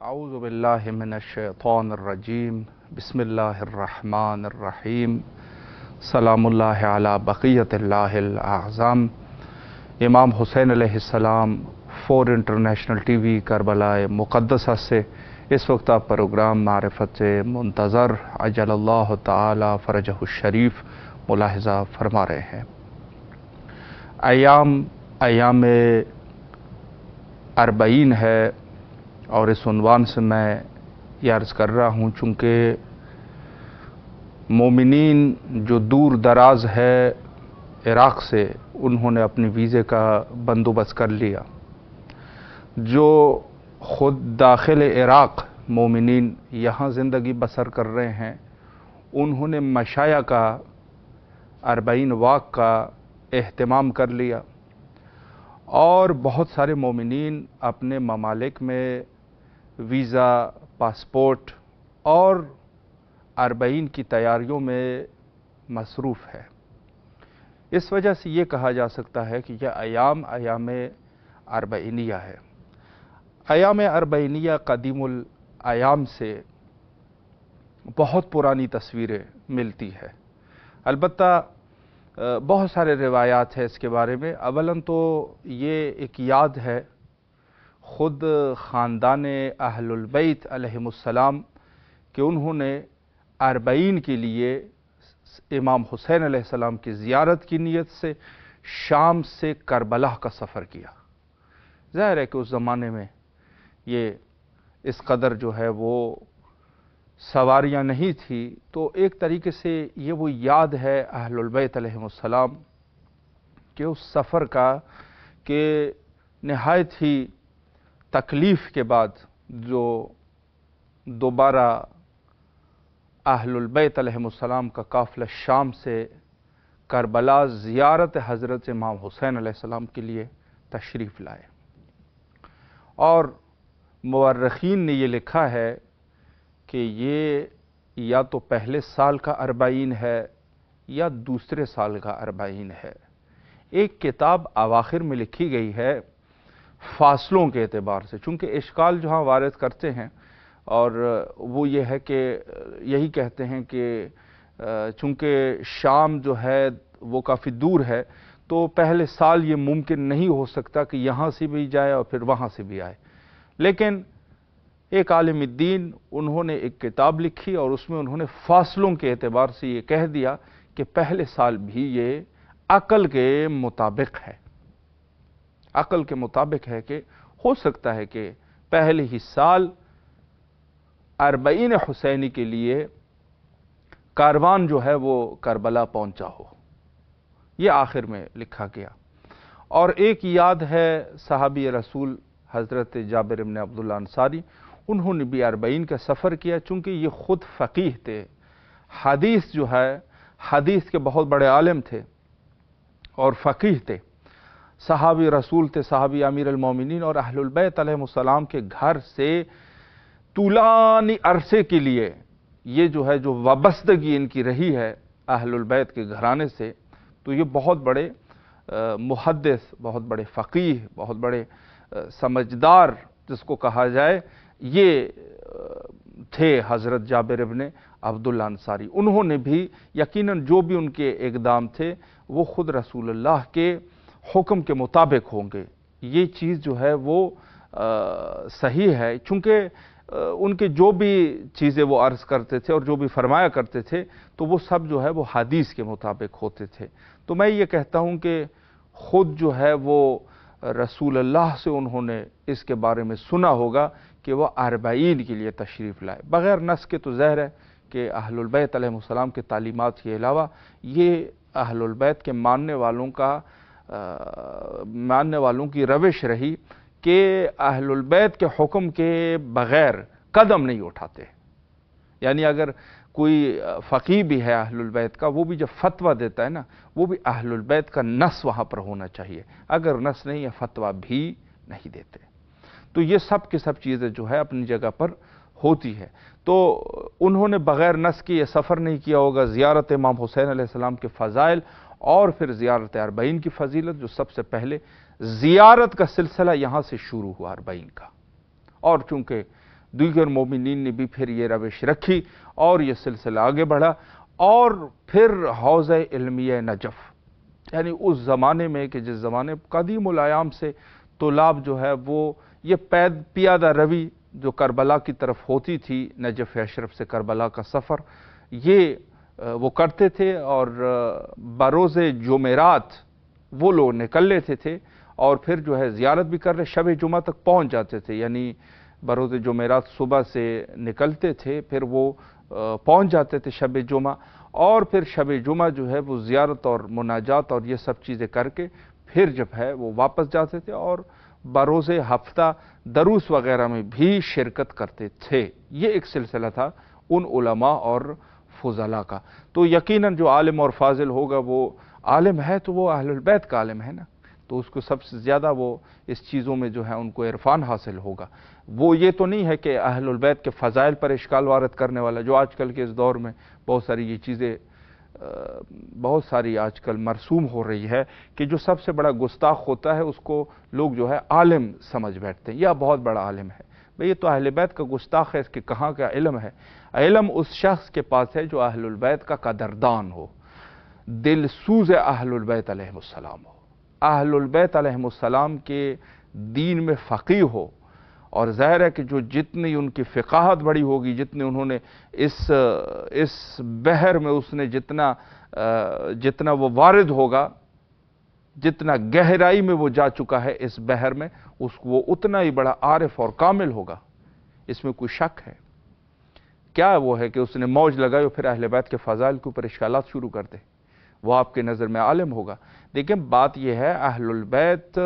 अऊज़ु बिल्लाहि मिनश्शैतानिर्रजीम बिस्मिल्लाहिर्रहमानिर्रहीम सलामुल्लाहि अला बक़ियतिल्लाहिल आज़म। इमाम हुसैन अलैहिस्सलाम 4 इंटरनेशनल टीवी करबलाए मुक़द्दसा से इस वक्त आप प्रोग्राम मारिफत से मुंतज़र अजलल्लाहु ताला फ़रजहु शरीफ मुलाहिज़ा फरमा रहे हैं। अयाम अरबईन है और इस उन्वान से मैं ये अर्ज़ कर रहा हूँ चूँकि मोमिनीन जो दूर दराज है इराक़ से, उन्होंने अपने वीज़े का बंदोबस्त कर लिया। जो ख़ुद दाखिल इराक़ मोमिनीन यहाँ ज़िंदगी बसर कर रहे हैं, उन्होंने मशाया का 40 वाक़ का एहतमाम कर लिया और बहुत सारे मोमिनीन अपने ममालिक में वीज़ा, पासपोर्ट और 40 की तैयारियों में मसरूफ़ है। इस वजह से ये कहा जा सकता है कि यह अयाम अरबईनिया है। अयाम अरबईनिया कदीमुल अयाम से बहुत पुरानी तस्वीरें मिलती है। अलबत्ता बहुत सारे रिवायात हैं इसके बारे में। अवलन तो ये एक याद है ख़ुद ख़ानदान अहलुल बैत अलैहिमुस्सलाम कि उन्होंने 40 के लिए इमाम हुसैन अलैहिस्सलाम की ज़ियारत की नीयत से शाम से करबला का सफ़र किया। ज़ाहिर है कि उस ज़माने में ये इस कदर जो है वो सवारियाँ नहीं थी, तो एक तरीके से ये वो याद है अहलुल बैत अलैहिमुस्सलाम कि उस सफ़र का कि नहायत ही तकलीफ़ के बाद जो दोबारा अहलुल बैत अलैहिमुस्सलाम का काफ़िला शाम से करबला ज़ियारत हज़रत इमाम हुसैन अलैहिस्सलाम के लिए तशरीफ़ लाए। और मुअर्रिख़ीन ने ये लिखा है कि ये या तो पहले साल का 40 है या दूसरे साल का 40 है। एक किताब अवाखिर में लिखी गई है फासलों के एतबार से, चूँकि इश्काल जहाँ वारिद करते हैं और वो ये है कि यही कहते हैं कि चूँकि शाम जो है वो काफ़ी दूर है, तो पहले साल ये मुमकिन नहीं हो सकता कि यहाँ से भी जाए और फिर वहाँ से भी आए। लेकिन एक आलिम दीन उन्होंने एक किताब लिखी और उसमें उन्होंने फासलों के एतबार से ये कह दिया कि पहले साल भी ये अक़ल के मुताबिक है। अक़ल के मुताबिक है कि हो सकता है कि पहले ही साल 40 हुसैनी के लिए कारवान जो है वो करबला पहुंचा हो। ये आखिर में लिखा गया। और एक याद है सहाबी रसूल हज़रत जाबिर इब्न अब्दुल्लाह अंसारी, उन्होंने भी 40 का सफ़र किया। चूँकि ये ख़ुद फ़क़ीह थे, हदीस जो है हदीस के बहुत बड़े आलिम थे और फ़क़ीह थे, सहाबी रसूल थे, सहाबी अमीर अल-मोमिनीन और अहलुल बैत अलैहिमुस्सलाम के घर से तूलानी अरसे के लिए ये जो है जो वाबस्तगी इनकी रही है अहलुल बैत के घराने से, तो ये बहुत बड़े मुहद्दिस, बहुत बड़े फ़क़ीह, बहुत बड़े समझदार जिसको कहा जाए, ये थे हज़रत जाबिर इब्न अब्दुल्लाह अंसारी। उन्होंने भी यकीनन जो भी उनके इक़दाम थे वो ख़ुद रसूलुल्लाह के हुक्म के मुताबिक होंगे। ये चीज़ जो है वो सही है, चूँकि उनके जो भी चीज़ें वो अर्ज़ करते थे और जो भी फरमाया करते थे तो वो सब जो है वो हदीस के मुताबिक होते थे। तो मैं ये कहता हूँ कि ख़ुद जो है वो रसूलुल्लाह से उन्होंने इसके बारे में सुना होगा कि वह 40 के लिए तशरीफ़ लाए। बग़ैर नस के तो ज़ाहिर है कि अहलुल बैत अलैहिमुस्सलाम के तालीमात के अलावा ये अहलुल बैत के मानने वालों की रविश रही कि अहलुल बैत के हुक्म के बग़ैर कदम नहीं उठाते। यानी अगर कोई फ़क़ीह भी है अहलुल बैत का, वो भी जब फ़तवा देता है ना, वो भी अहलुल बैत का नस वहाँ पर होना चाहिए। अगर नस नहीं है फ़तवा भी नहीं देते। तो ये सब की सब चीज़ें जो है अपनी जगह पर होती है। तो उन्होंने बग़ैर नस के ये सफ़र नहीं किया होगा। ज़ियारत इमाम हुसैन अलैहिस्सलाम के फ़ज़ाइल और फिर ज़ियारत 40 की फ़जीलत, जो सबसे पहले ज़ियारत का सिलसिला यहाँ से शुरू हुआ 40 का। और चूँकि دیگر مومنین نے بھی پھر یہ روش رکھی اور یہ سلسلہ آگے بڑھا، اور پھر حوض علمیہ نجف، یعنی اس زمانے میں کہ جس زمانے قدیم الایام سے طلاب جو ہے وہ یہ پیادہ روی جو کربلا کی طرف ہوتی تھی، نجف اشرف سے کربلا کا سفر، یہ وہ کرتے تھے، اور بروز جمعرات وہ لوگ نکل لیتے تھے اور پھر جو ہے زیارت بھی کر لے، شب جمعہ تک پہنچ جاتے تھے، یعنی بروز جمعرات صبح سے نکلتے تھے، پھر وہ پہنچ جاتے تھے شب جمعہ، اور پھر شب جمعہ جو ہے وہ زیارت اور مناجات اور یہ سب چیزیں کر کے پھر جب ہے وہ واپس جاتے تھے، اور بروز ہفتہ دروس وغیرہ میں بھی شرکت کرتے تھے۔ یہ ایک سلسلہ تھا ان علماء اور فضلاء کا۔ تو یقیناً جو عالم اور فاضل ہوگا وہ عالم ہے تو وہ اہل البیت کا عالم ہے نا، تو اس کو سب سے زیادہ وہ اس چیزوں میں جو ہے ان کو عرفان حاصل ہوگا۔ وہ یہ تو نہیں ہے کہ اہل البیت کے فضائل پر اشکال وارد کرنے والا، جو آج کل کے اس دور میں بہت ساری یہ چیزیں بہت ساری آج کل مرسوم ہو رہی ہے کہ جو سب سے بڑا گستاخ ہوتا ہے اس کو لوگ جو ہے عالم سمجھ بیٹھتے ہیں، یا بہت بڑا عالم ہے۔ بھئی یہ تو اہل بیت کا گستاخ ہے، اس کے کہاں کا علم ہے؟ علم اس شخص کے پاس ہے جو اہل البیت کا قدردان ہو، دل سوز اہل البیت علیہ السلام ہو، اہل البیت علیہ السلام کے دین میں فقیہ ہو، اور ظاہر ہے کہ جو جتنی ان کی فقاہت بڑی ہوگی، جتنے انہوں نے اس بحر میں اس نے جتنا وہ وارد ہوگا، جتنا گہرائی میں وہ جا چکا ہے اس بحر میں، وہ اتنا ہی بڑا عارف اور کامل ہوگا، اس میں کوئی شک ہے؟ کیا وہ ہے کہ اس نے موج لگائی اور پھر اہل بیت کے فضائل کے اوپر اشکالات شروع کر دے؟ وہ آپ کے نظر میں عالم ہوگا۔ دیکھیں بات یہ ہے، اہل البیت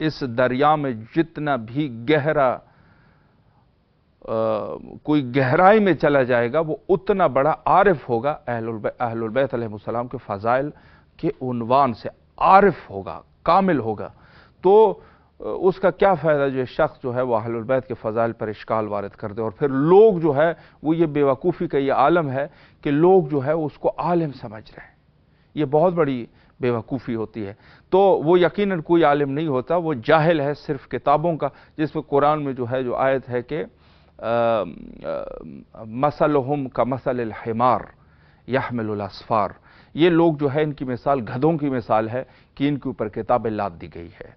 اس دریا میں جتنا بھی گہرا کوئی گہرائی میں چلا جائے گا وہ اتنا بڑا عارف ہوگا، اہل البیت علیہ السلام کے فضائل کے عنوان سے عارف ہوگا، کامل ہوگا۔ تو اس کا کیا فائدہ جو شخص جو ہے وہ اہل البیت کے فضائل پر اشکال وارد کر دے، اور پھر لوگ جو ہے وہ یہ بے وقوفی کا یہ عالم ہے کہ لوگ جو ہے اس کو عالم سمجھ رہے ہیں، یہ بہت بڑی بے وقوفی ہوتی ہے۔ تو وہ یقیناً کوئی عالم نہیں ہوتا، وہ جاہل ہے صرف کتابوں کا، جس میں قرآن میں جو ہے جو آیت ہے کہ مثلہم کمثل الحمار یحمل الاسفار، یہ لوگ جو ہے ان کی مثال گدھوں کی مثال ہے کہ ان کے اوپر کتابیں لاد دی گئی ہے،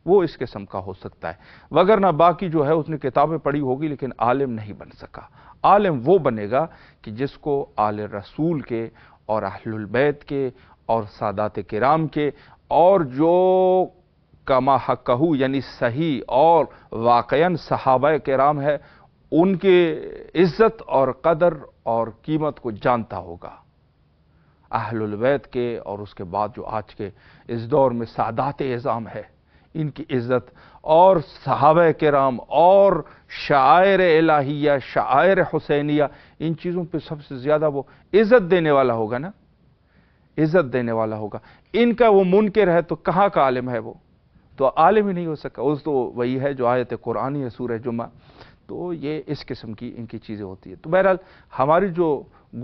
وہ اس قسم کا ہو سکتا ہے، وگرنہ باقی جو ہے اس نے کتابیں پڑھی ہوگی لیکن عالم نہیں بن سکا۔ عالم وہ بنے گا کہ جس کو آل رسول کے اور اہل البیت کے اور سادات کرام کے اور جو کما حقہ یعنی صحیح اور واقعاً صحابہ کرام ہے ان کے عزت اور قدر اور قیمت کو جانتا ہوگا۔ اہل البیت کے اور اس کے بعد جو آج کے اس دور میں سادات اعظام ہے ان کی عزت، اور صحابہ کرام اور شعائر الہیہ، شعائر حسینیہ، ان چیزوں پہ سب سے زیادہ وہ عزت دینے والا ہوگا نا، عزت دینے والا ہوگا۔ ان کا وہ منکر ہے تو کہاں کا عالم ہے؟ وہ تو عالم ہی نہیں ہو سکا، اس تو وہی ہے جو آیت قرآنی ہے سورہ جمعہ۔ تو یہ اس قسم کی ان کی چیزیں ہوتی ہیں۔ تو بہرحال ہماری جو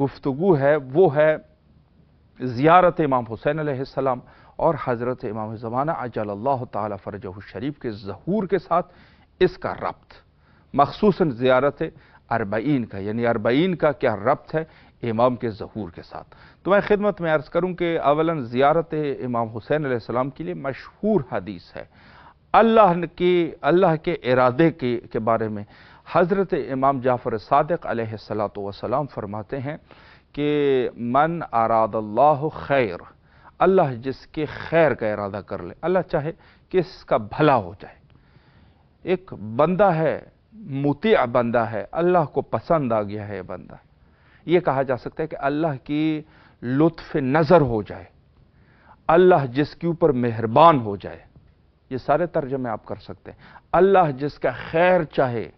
گفتگو ہے وہ ہے زیارت امام حسین علیہ السلام اور حضرت امام زمانہ عجل اللہ تعالی فرجہ الشریف کے ظہور کے ساتھ اس کا ربط، مخصوصاً زیارت اربعین کا، یعنی اربعین کا کیا ربط ہے امام کے ظہور کے ساتھ۔ تو میں خدمت میں عرض کروں کہ اولاً زیارت امام حسین علیہ السلام کے لیے مشہور حدیث ہے، اللہ کے ارادے کے بارے میں حضرت امام جعفر صادق علیہ السلام فرماتے ہیں کہ من اراد اللہ خیر، اللہ جس کے خیر کا ارادہ کر لے، اللہ چاہے کہ اس کا بھلا ہو جائے۔ ایک بندہ ہے، مطیع بندہ ہے، اللہ کو پسند آ گیا ہے بندہ، یہ کہا جا سکتا ہے کہ اللہ کی لطف نظر ہو جائے، اللہ جس کے اوپر مہربان ہو جائے، یہ سارے ترجمے آپ کر سکتے ہیں۔ اللہ جس کا خیر چاہے،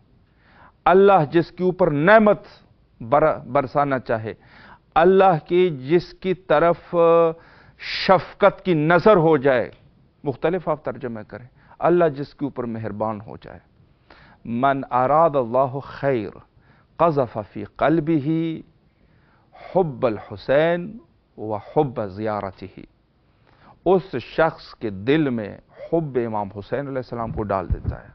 اللہ جس کے اوپر نعمت برسانا چاہے، اللہ کی جس کی طرف شفقت کی نظر ہو جائے، مختلف آپ ترجمے کریں، اللہ جس کے اوپر مہربان ہو جائے۔ من اراد اللہ خیر قذف فی قلبہ حب الحسین و حب زیارتہ، اس شخص کے دل میں حب امام حسین علیہ السلام کو ڈال دیتا ہے،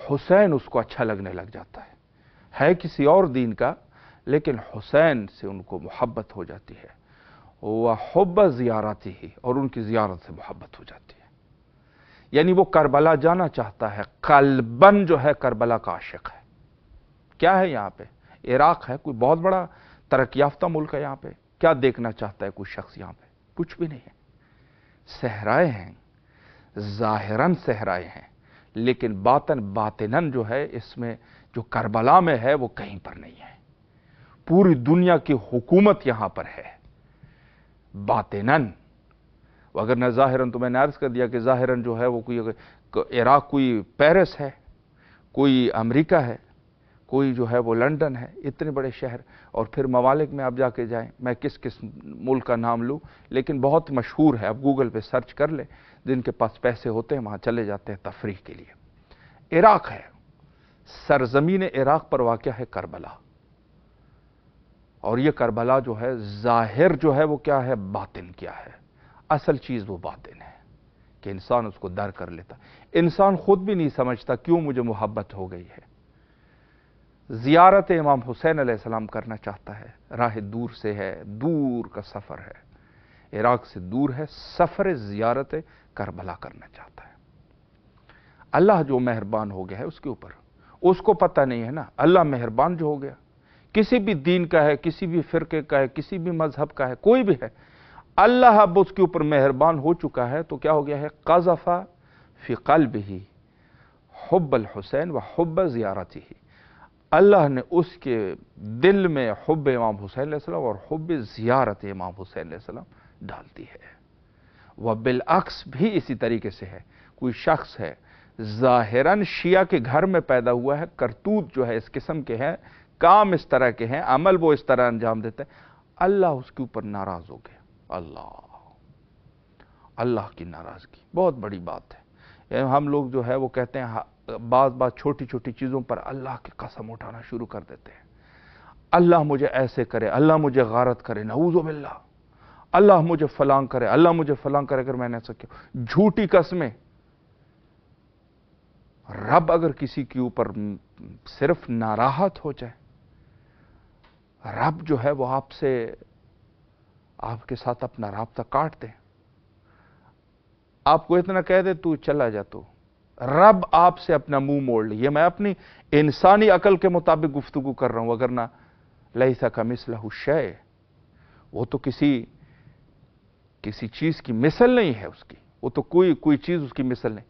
हुसैन उसको अच्छा लगने लग जाता है किसी और दीन का, लेकिन हुसैन से उनको मोहब्बत हो जाती है। वह हुब्ब ज़ियारती ही, और उनकी ज़ियारत से मोहब्बत हो जाती है। यानी वो करबला जाना चाहता है, कल्बन जो है करबला का आशिक है। क्या है यहाँ पे? इराक है, कोई बहुत बड़ा तरक्की याफ्ता मुल्क है। यहाँ पे क्या देखना चाहता है कोई शख्स? यहाँ पे कुछ भी नहीं है। सहराए हैं, ज़ाहिरन सहराए हैं, लेकिन बातिनन जो है इसमें, जो करबला में है, वो कहीं पर नहीं है। पूरी दुनिया की हुकूमत यहां पर है बातिनन। अगर न ज़ाहिरन, तो मैंने अर्ज कर दिया कि ज़ाहिरन जो है वो कोई इराक, कोई पेरिस है, कोई अमेरिका है, कोई जो है वो लंदन है, इतने बड़े शहर। और फिर ममालिक में आप जाके जाएं, मैं किस किस मुल्क का नाम लूँ, लेकिन बहुत मशहूर है, आप गूगल पे सर्च कर लें, जिनके पास पैसे होते हैं वहाँ चले जाते हैं तफरीह के लिए। इराक है, सरजमीन इराक पर वाक़या है करबला। और ये करबला जो है, ज़ाहिर जो है वो क्या है, बातिन क्या है, असल चीज़ वो बातिन है कि इंसान उसको दर कर लेता। इंसान खुद भी नहीं समझता क्यों मुझे मोहब्बत हो गई है। ज़ियारत इमाम हुसैन अलैहिस्सलाम करना चाहता है, राह दूर से है, दूर का सफ़र है, इराक से दूर है, सफ़र ज़ियारत करबला करना चाहता है। अल्लाह जो मेहरबान हो गया है उसके ऊपर, उसको पता नहीं है ना, अल्लाह मेहरबान जो हो गया, किसी भी दीन का है, किसी भी फ़िरके का है, किसी भी मजहब का है, कोई भी है, अल्लाह अब उसके ऊपर मेहरबान हो चुका है। तो क्या हो गया है, क़ज़फ़ा फ़ी क़ल्बिही हुब्बल हुसैन व हुब्ब ज़ियारतिही, अल्लाह ने उसके दिल में हुब्ब इमाम हुसैन अलैहिस्सलाम और हुब्ब ज़ियारत इमाम हुसैन अलैहिस्सलाम डाल दी है। वह बिलअक्स भी इसी तरीके से है। कोई शख्स है ज़ाहिरन शिया के घर में पैदा हुआ है, करतूत जो है इस किस्म के हैं, काम इस तरह के हैं, अमल वो इस तरह अंजाम देते हैं, अल्लाह उसके ऊपर नाराज़ हो गया। अल्लाह की नाराज़गी बहुत बड़ी बात है। हम लोग जो है वो कहते हैं, बात छोटी छोटी चीज़ों पर अल्लाह की कसम उठाना शुरू कर देते हैं। अल्लाह मुझे ऐसे करे, अल्लाह मुझे गारत करे, नऊज़ु बिल्लाह, अल्लाह मुझे फलां करे, अल्लाह मुझे फलां करे अगर मैंने ऐसा किया। झूठी कसमें। रब अगर किसी के ऊपर सिर्फ नाराहत हो जाए, रब जो है वो आपसे, आपके साथ अपना राब्ता काट दे, आपको इतना कह दे तू चला जा, तो रब आपसे अपना मुंह मोड़ ले। ये मैं अपनी इंसानी अकल के मुताबिक गुफ्तगू कर रहा हूं, अगर ना लैसा कमिस्लहु शै, वो तो किसी चीज की मिसल नहीं है उसकी, वो तो कोई चीज उसकी मिसल नहीं,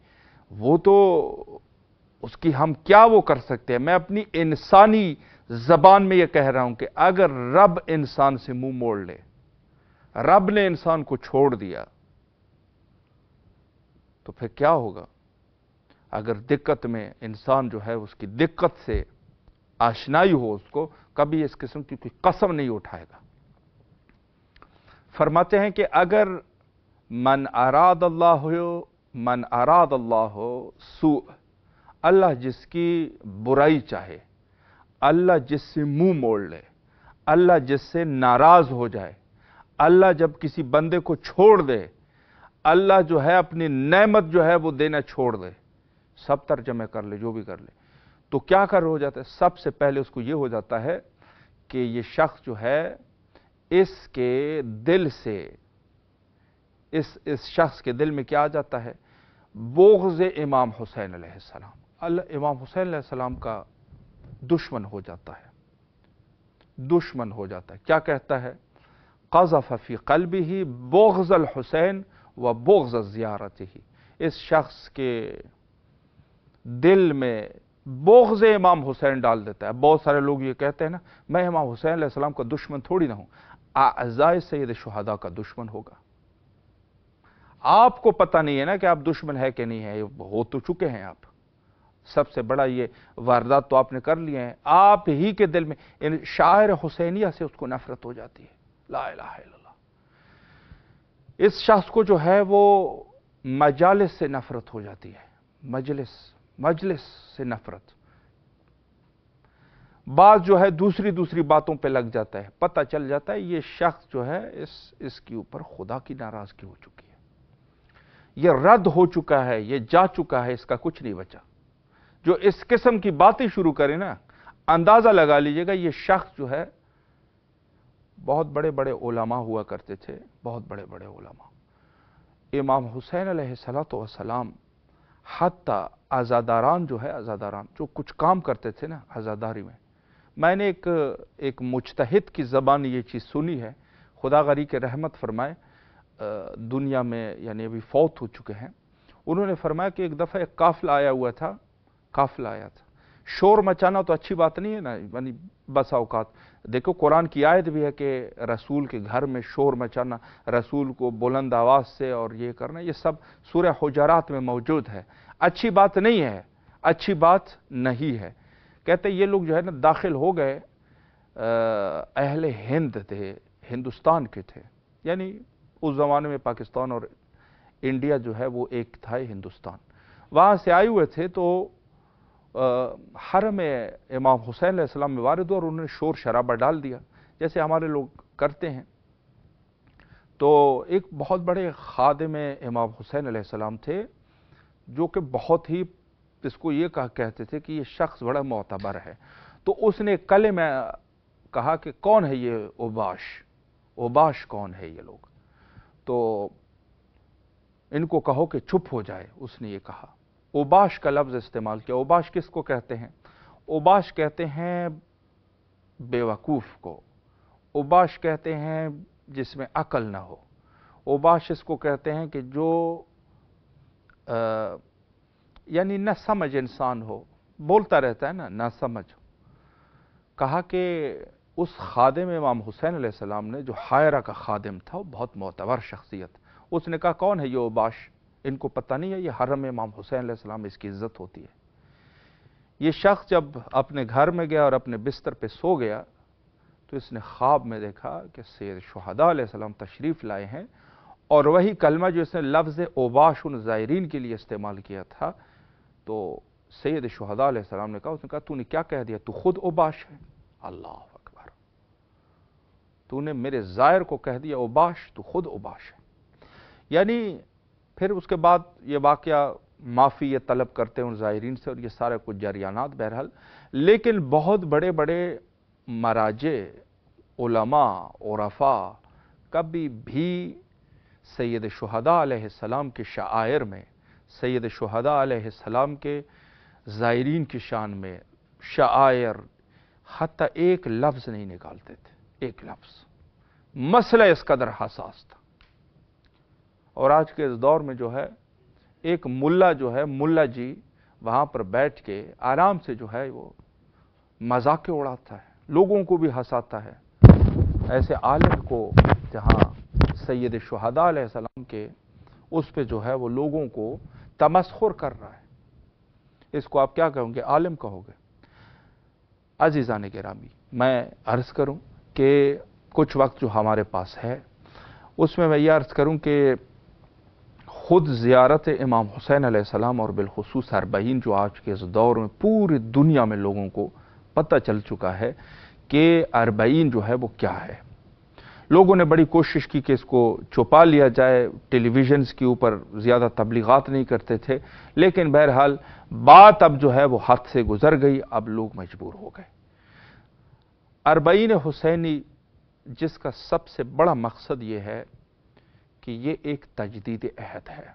वो तो उसकी हम क्या वो कर सकते हैं। मैं अपनी इंसानी जबान में ये कह रहा हूं कि अगर रब इंसान से मुंह मोड़ ले, रब ने इंसान को छोड़ दिया, तो फिर क्या होगा। अगर दिक्कत में इंसान जो है उसकी दिक्कत से आशनाई हो, उसको कभी इस किस्म की कोई कसम नहीं उठाएगा। फरमाते हैं कि अगर मन अराद अल्लाह सू, अल्लाह जिसकी बुराई चाहे, अल्लाह जिससे मुंह मोड़ ले, अल्लाह जिससे नाराज हो जाए, अल्लाह जब किसी बंदे को छोड़ दे, अल्लाह जो है अपनी नेमत जो है वो देना छोड़ दे, सब तर्जमे कर ले, जो भी कर ले, तो क्या कर हो जाता है। सबसे पहले उसको ये हो जाता है कि ये शख्स जो है, इसके दिल से, इस शख्स के दिल में क्या आ जाता है, बोग़्ज़ इमाम हुसैन अलैहिस्सलाम, अल्लाह इमाम हुसैन अलैहिस्सलाम का दुश्मन हो जाता है, दुश्मन हो जाता है। क्या कहता है, क़ज़फ़ फ़ी क़ल्बिही बोग़्ज़ल हुसैन व बोग़्ज़ ज़ियारतिही, इस शख्स के दिल में बोग़्ज़ इमाम हुसैन डाल देता है। बहुत सारे लोग ये कहते हैं ना, मैं इमाम हुसैन अलैहिस्सलाम का दुश्मन थोड़ी ना हूं, आज़ाए सैयद शुहदा का दुश्मन होगा। आपको पता नहीं है ना कि आप दुश्मन है कि नहीं है, हो तो चुके हैं आप। सबसे बड़ा ये वारदात तो आपने कर लिए हैं, आप ही के दिल में इन शायर हुसैनिया से उसको नफरत हो जाती है। ला इलाहा इल्लल्लाह। इस शख्स को जो है वो मजालिस से नफरत हो जाती है, मजलिस से नफरत। बात जो है दूसरी बातों पे लग जाता है, पता चल जाता है ये शख्स जो है इसके ऊपर खुदा की नाराजगी हो चुकी है, ये रद्द हो चुका है, ये जा चुका है, इसका कुछ नहीं बचा। جو اس قسم کی باتیں شروع کرے نا، اندازہ لگا لیجئے گا یہ شخص جو ہے بہت بڑے بڑے علماء ہوا کرتے تھے، بہت بڑے بڑے علماء۔ امام حسین علیہ السلام حتی عزاداران جو ہے، عزاداران جو کچھ کام کرتے تھے نا عزاداری میں نے ایک مجتہد کی زبان یہ چیز سنی ہے، خدا غری کے رحمت فرمائے، دنیا میں یعنی ابھی فوت ہو چکے ہیں۔ انہوں نے فرمایا کہ ایک دفعہ ایک قافلہ آیا تھا، شور مچانا تو اچھی بات نہیں ہے نا، یعنی بس اوقات دیکھو قرآن کی آیت بھی ہے کہ رسول کے گھر میں شور مچانا، رسول کو بلند آواز سے اور یہ کرنا، یہ سب سورہ حجرات میں موجود ہے، اچھی بات نہیں ہے، اچھی بات نہیں ہے۔ کہتے یہ لوگ جو ہے نا داخل ہو گئے، اہل ہند تھے، ہندوستان کے تھے، یعنی اس زمانے میں پاکستان اور انڈیا جو ہے وہ ایک تھا ہندوستان، وہاں سے آئے ہوئے تھے تو حرم امام حسین علیہ السلام میں وارد اور انہوں نے شور شرابہ ڈال دیا جیسے ہمارے لوگ کرتے ہیں۔ تو ایک بہت بڑے خادم امام حسین علیہ السلام تھے جو کہ بہت ہی اس کو یہ کہتے تھے کہ یہ شخص بڑا معتبر ہے، تو اس نے کلمہ میں کہا کہ کون ہے یہ اوباش کون ہے یہ لوگ، تو ان کو کہو کہ چپ ہو جائے، اس نے یہ کہا، اوباش کا لفظ استعمال کیا۔ اوباش کس کو کہتے ہیں؟ اوباش کہتے ہیں بے وقوف کو، اوباش کہتے ہیں جس میں عقل نہ ہو، اوباش اس کو کہتے ہیں کہ جو یعنی نہ سمجھ انسان ہو، بولتا رہتا ہے نا، نہ سمجھ۔ کہا کہ اس خادم امام حسین علیہ السلام نے جو حائرہ کا خادم تھا وہ بہت معتبر شخصیت، اس نے کہا کون ہے یہ اوباش؟ ان کو پتہ نہیں ہے یہ حرم امام حسین علیہ السلام، اس کی عزت ہوتی ہے۔ یہ شخص جب اپنے گھر میں گیا اور اپنے بستر پہ سو گیا تو اس نے خواب میں دیکھا کہ سید شہداء علیہ السلام تشریف لائے ہیں، اور وہی کلمہ جو اس نے لفظ اوباش ان زائرین کے لیے استعمال کیا تھا، تو سید شہداء علیہ السلام نے کہا، اس نے کہا تو نے کیا کہہ دیا، تو خود اوباش ہے؟ اللہ اکبر، تو نے میرے زائر کو کہہ دیا اوباش، تو خود اوباش ہے۔ یعنی پھر اس کے بعد یہ واقعہ معافی یہ طلب کرتے ہیں ان زائرین سے، اور یہ سارے کچھ جریانات بہرحال، لیکن بہت بڑے بڑے مراجع، علماء، عرفاء کبھی بھی سید شہداء علیہ السلام کے شعائر میں، سید شہداء علیہ السلام کے زائرین کی شان میں شعائر حتی ایک لفظ نہیں نکالتے تھے، ایک لفظ۔ مسئلہ اس قدر حساس تھا۔ اور آج کے اس دور میں جو ہے ایک ملا جو ہے، ملا جی وہاں پر بیٹھ کے آرام سے جو ہے وہ مذاق اڑاتا ہے، لوگوں کو بھی ہنساتا ہے۔ ایسے عالم کو جہاں سید شہداء علیہ السلام کے اس پہ جو ہے وہ لوگوں کو تمسخر کر رہا ہے، اس کو آپ کیا کہوں گے؟ عالم کہو گے؟ عزیزان گرامی، میں عرض کروں کہ کچھ وقت جو ہمارے پاس ہے اس میں یہ عرض کروں کہ خود زیارت امام حسین علیہ السلام اور بالخصوص اربعین جو آج کے اس دور میں پوری دنیا میں لوگوں کو پتہ چل چکا ہے کہ اربعین جو ہے وہ کیا ہے۔ لوگوں نے بڑی کوشش کی کہ اس کو چھپا لیا جائے، ٹیلی ویژنز کے اوپر زیادہ تبلیغات نہیں کرتے تھے، لیکن بہرحال بات اب جو ہے وہ حد سے گزر گئی، اب لوگ مجبور ہو گئے۔ اربعین حسینی جس کا سب سے بڑا مقصد یہ ہے کہ یہ ایک تجدید عہد ہے،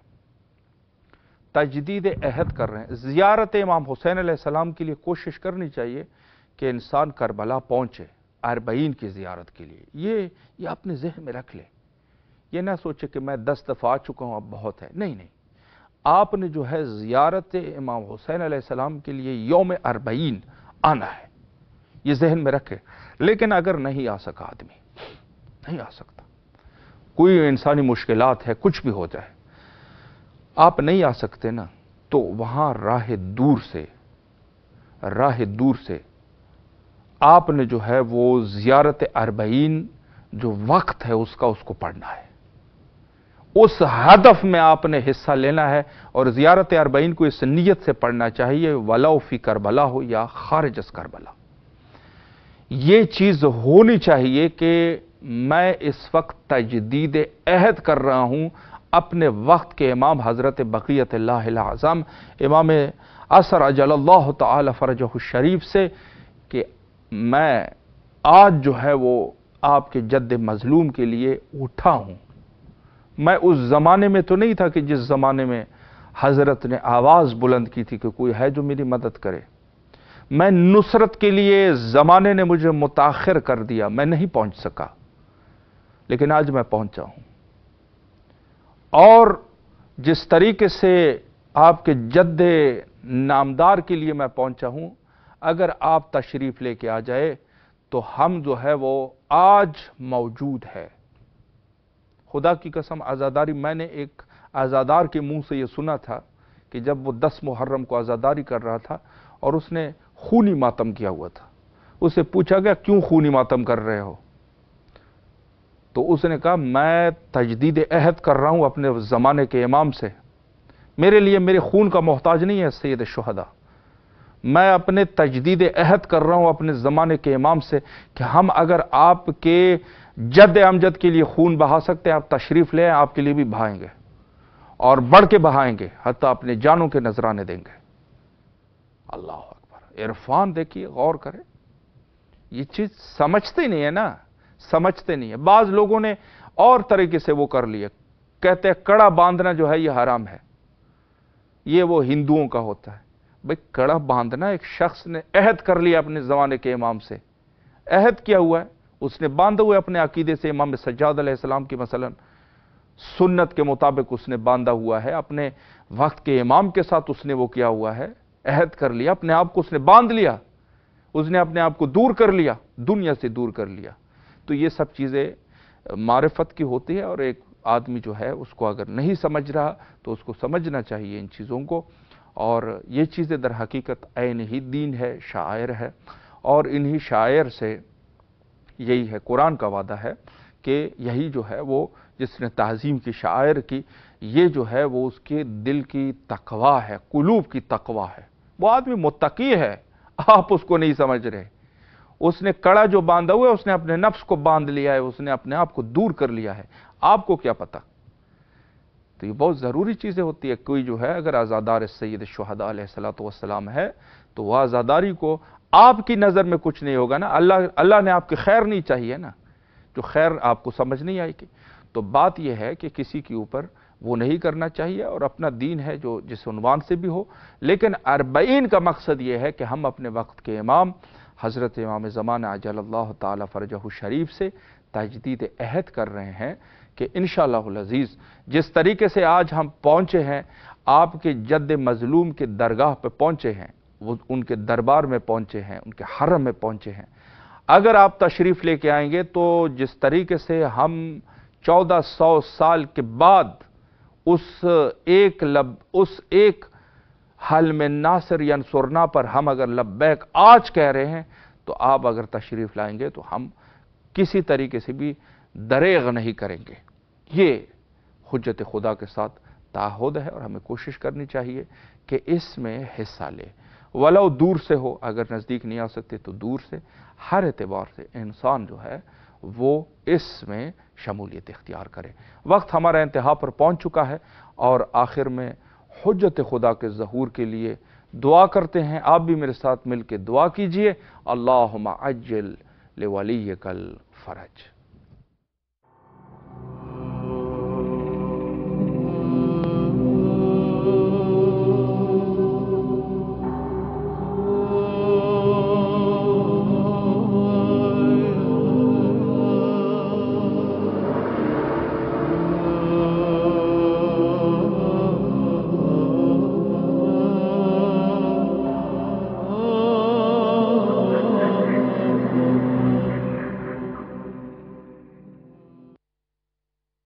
تجدید عہد کر رہے ہیں۔ زیارت امام حسین علیہ السلام کے لیے کوشش کرنی چاہیے کہ انسان کربلا پہنچے اربعین کی زیارت کے لیے، یہ اپنے ذہن میں رکھ لے، یہ نہ سوچے کہ میں 10 دفعہ آ چکا ہوں اب بہت ہے، نہیں، آپ نے جو ہے زیارت امام حسین علیہ السلام کے لیے یوم اربعین آنا ہے، یہ ذہن میں رکھے۔ لیکن اگر نہیں آ سکا آدمی، نہیں آ سکتا، کوئی انسانی مشکلات ہے، کچھ بھی ہو جائے، آپ نہیں آ سکتے نا، تو وہاں راہ دور سے آپ نے جو ہے وہ زیارت اربعین جو وقت ہے اس کو پڑھنا ہے، اس ہدف میں آپ نے حصہ لینا ہے، اور زیارت اربعین کو اس نیت سے پڑھنا چاہیے، ولو فی کربلا ہو یا خارج از کربلا۔ یہ چیز ہونی چاہیے کہ میں اس وقت تجدید عہد کر رہا ہوں اپنے وقت کے امام حضرت بقیت اللہ الاعظم امام असर अजल्लाह ताला फरजहु शरीफ से कि मैं आज जो है वो आपके जद्द मजलूम के लिए उठा हूं। मैं उस ज़माने में तो नहीं था कि जिस ज़माने में हज़रत ने आवाज़ बुलंद की थी कि कोई है जो मेरी मदद करे। मैं नुसरत के लिए ज़माने ने मुझे मुताखिर कर दिया, मैं नहीं पहुंच सका, लेकिन आज मैं पहुंचा हूं। और जिस तरीके से आपके जद्दे नामदार के लिए मैं पहुंचा हूं, अगर आप तशरीफ लेके आ जाए तो हम जो है वो आज मौजूद है। खुदा की कसम, आज़ादारी, मैंने एक आज़ादार के मुंह से ये सुना था कि जब वो 10 मुहर्रम को आज़ादारी कर रहा था और उसने खूनी मातम किया हुआ था, उसे पूछा गया क्यों खूनी मातम कर रहे हो, तो उसने कहा मैं तजदीद अहद कर रहा हूं अपने ज़माने के इमाम से, मेरे लिए मेरे खून का मोहताज नहीं है सैयद शुहदा, मैं अपने तजदीद अहद कर रहा हूं अपने ज़माने के इमाम से कि हम अगर आपके जद अमजद के लिए खून बहा सकते हैं, आप तशरीफ ले आए, आपके लिए भी बहाएंगे और बढ़ के बहाएंगे, हत्ता अपने जानों के नजराने देंगे। अल्लाह अकबर। इरफान देखिए, गौर करें, ये चीज समझते नहीं है ना, समझते नहीं है। बाज लोगों ने और तरीके से वो कर लिया, कहते हैं कड़ा बांधना जो है ये हराम है, ये वो हिंदुओं का होता है। भाई कड़ा बांधना, एक शख्स ने अहद कर लिया अपने जमाने के इमाम से, अहद किया हुआ है, उसने बांधे हुए अपने अकीदे से, इमाम सज्जाद अलैहिस्सलाम की मसलन सुन्नत के मुताबिक उसने बांधा हुआ है, अपने वक्त के इमाम के साथ उसने वो किया हुआ है, अहद कर लिया, अपने आप को उसने बांध लिया, उसने अपने आप को दूर कर लिया, दुनिया से दूर कर लिया। तो ये सब चीज़ें मारिफत की होती है, और एक आदमी जो है उसको अगर नहीं समझ रहा तो उसको समझना चाहिए इन चीज़ों को। और ये चीज़ें दर हकीकत ऐन ही दीन है, शायर है, और इन्हीं शायर से यही है, कुरान का वादा है कि यही जो है वो जिसने तहज़ीम की शायर की, ये जो है वो उसके दिल की तकवा है, कुलूब की तकवा है, वो आदमी मुत्तकी है, आप उसको नहीं समझ रहे। उसने कड़ा जो बांधा हुआ है, उसने अपने नफ्स को बांध लिया है, उसने अपने आप को दूर कर लिया है, आपको क्या पता। तो ये बहुत ज़रूरी चीज़ें होती है। कोई जो है अगर आज़ादार सैयद शुहदा अलैहिस्सलातु वस्सलाम है तो वह आज़ादारी को, आपकी नज़र में कुछ नहीं होगा ना, अल्लाह ने आपकी खैर नहीं चाहिए ना, जो खैर आपको समझ नहीं आएगी। तो बात यह है कि किसी के ऊपर वो नहीं करना चाहिए, और अपना दीन है जो जिस उन्वान से भी हो, लेकिन अरबईन का मकसद ये है कि हम अपने वक्त के इमाम हज़रत इमाम ज़माना अजल्लाहु ताला फरजहु शरीफ से तजदीद अहद कर रहे हैं कि इंशाअल्लाहुल अज़ीज़ जिस तरीके से आज हम पहुँचे हैं, आपके जद्द मज़लूम के दरगाह पर पहुँचे हैं, वो उनके दरबार में पहुँचे हैं, उनके हरम में पहुँचे हैं। अगर आप तशरीफ़ लेके आएंगे तो जिस तरीके से हम 1400 साल के बाद उस एक हल में नासिर यंसुरना पर हम अगर लब्बैक आज कह रहे हैं, तो आप अगर तशरीफ़ लाएंगे तो हम किसी तरीके से भी दरेग नहीं करेंगे। ये हुज्जत खुदा के साथ ताहुद है, और हमें कोशिश करनी चाहिए कि इसमें हिस्सा ले, वलो दूर से हो, अगर नज़दीक नहीं आ सकते तो दूर से, हर एतबार से इंसान जो है वो इसमें शमूलियत इख्तियार करे। वक्त हमारा इंतहा पर पहुंच चुका है, और आखिर में हुज्जत खुदा के ज़हूर के लिए दुआ करते हैं। आप भी मेरे साथ मिल के दुआ कीजिए, अल्लाहुम्मा अज्जिल लिवलिय्यकल फरज।